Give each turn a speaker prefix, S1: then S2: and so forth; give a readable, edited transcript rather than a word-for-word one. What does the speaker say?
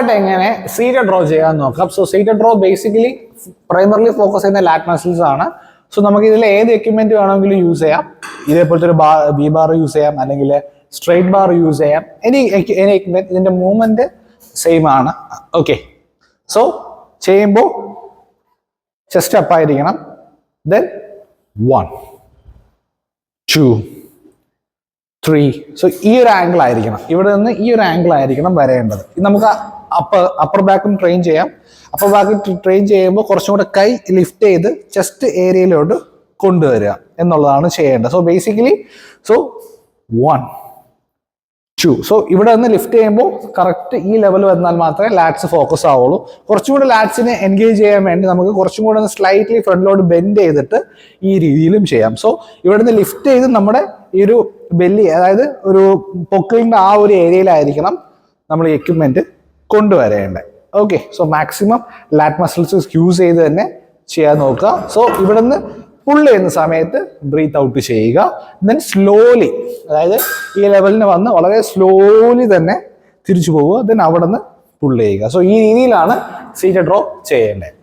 S1: എങ്ങനെ seated draw ചെയ്യാൻ നോക്കാം. So seated draw basically primarily focus ചെയ്യുന്ന ലാറ്റ് മസിൽസ് ആണ്. സോ നമുക്ക് ഇതിൽ ഏത് എക്യുപ്മെന്റ് വേണമെങ്കിലും യൂസ് ചെയ്യാം. ഇതേപോലത്തെ ഒരു ബി ബാർ യൂസ് ചെയ്യാം, അല്ലെങ്കിൽ സ്ട്രെയിറ്റ് ബാർ യൂസ് ചെയ്യാം. എനി എക്യുപ്മെന്റ്, ഇതിന്റെ മൂവ്മെന്റ് സെയിം ആണ്. ഓക്കെ, സോ ചെയ്യുമ്പോൾ ചെസ്റ്റ് അപ്പ് ആയിരിക്കണം. ദെൻ 1 2 3. സോ ഈ ഒരു ആംഗിൾ ആയിരിക്കണം, ഇവിടെ നിന്ന് ഈ ഒരു ആംഗിൾ ആയിരിക്കണം വരേണ്ടത്. നമുക്ക് അപ്പർ ബാക്കും ട്രെയിൻ ചെയ്യാം. അപ്പർ ബാക്ക് ട്രെയിൻ ചെയ്യുമ്പോൾ കുറച്ചും കൂടെ കൈ ലിഫ്റ്റ് ചെയ്ത് ചെസ്റ്റ് ഏരിയയിലോട്ട് കൊണ്ടുവരിക എന്നുള്ളതാണ് ചെയ്യേണ്ടത്. So basically 1 2. സോ ഇവിടെ നിന്ന് ലിഫ്റ്റ് ചെയ്യുമ്പോൾ കറക്റ്റ് ഈ ലെവൽ വന്നാൽ മാത്രമേ ലാറ്റ്സ് ഫോക്കസ് ആവുള്ളൂ. കുറച്ചും കൂടെ ലാറ്റ്സിനെ എൻഗേജ് ചെയ്യാൻ വേണ്ടി നമുക്ക് കുറച്ചും കൂടെ ഒന്ന് സ്ലൈറ്റ്ലി ഫ്രണ്ടിലോട്ട് ബെൻഡ് ചെയ്തിട്ട് ഈ രീതിയിലും ചെയ്യാം. സോ ഇവിടെ നിന്ന് ലിഫ്റ്റ് ചെയ്ത് നമ്മുടെ ഈ ഒരു ബെല്ലി, അതായത് ഒരു പൊക്കിളിന്റെ ആ ഒരു ഏരിയയിലായിരിക്കണം നമ്മൾ ഈ എക്യുപ്മെന്റ് കൊണ്ടുവരേണ്ടത്. Okay, so maximum lat muscles use ചെയ്ത് തന്നെ ചെയ്യാൻ നോക്കുക. സോ ഇവിടെ നിന്ന് പുൾ ചെയ്യുന്ന സമയത്ത് ബ്രീത്ത് ഔട്ട് ചെയ്യുക. ദെൻ സ്ലോലി, അതായത് ഈ ലെവലിന് വന്ന് വളരെ സ്ലോലി തന്നെ തിരിച്ചു പോവുക. ദെൻ അവിടെ നിന്ന് പുൾ ചെയ്യുക. സോ ഈ രീതിയിലാണ് സീറ്റഡ് ഡ്രോ ചെയ്യേണ്ടത്.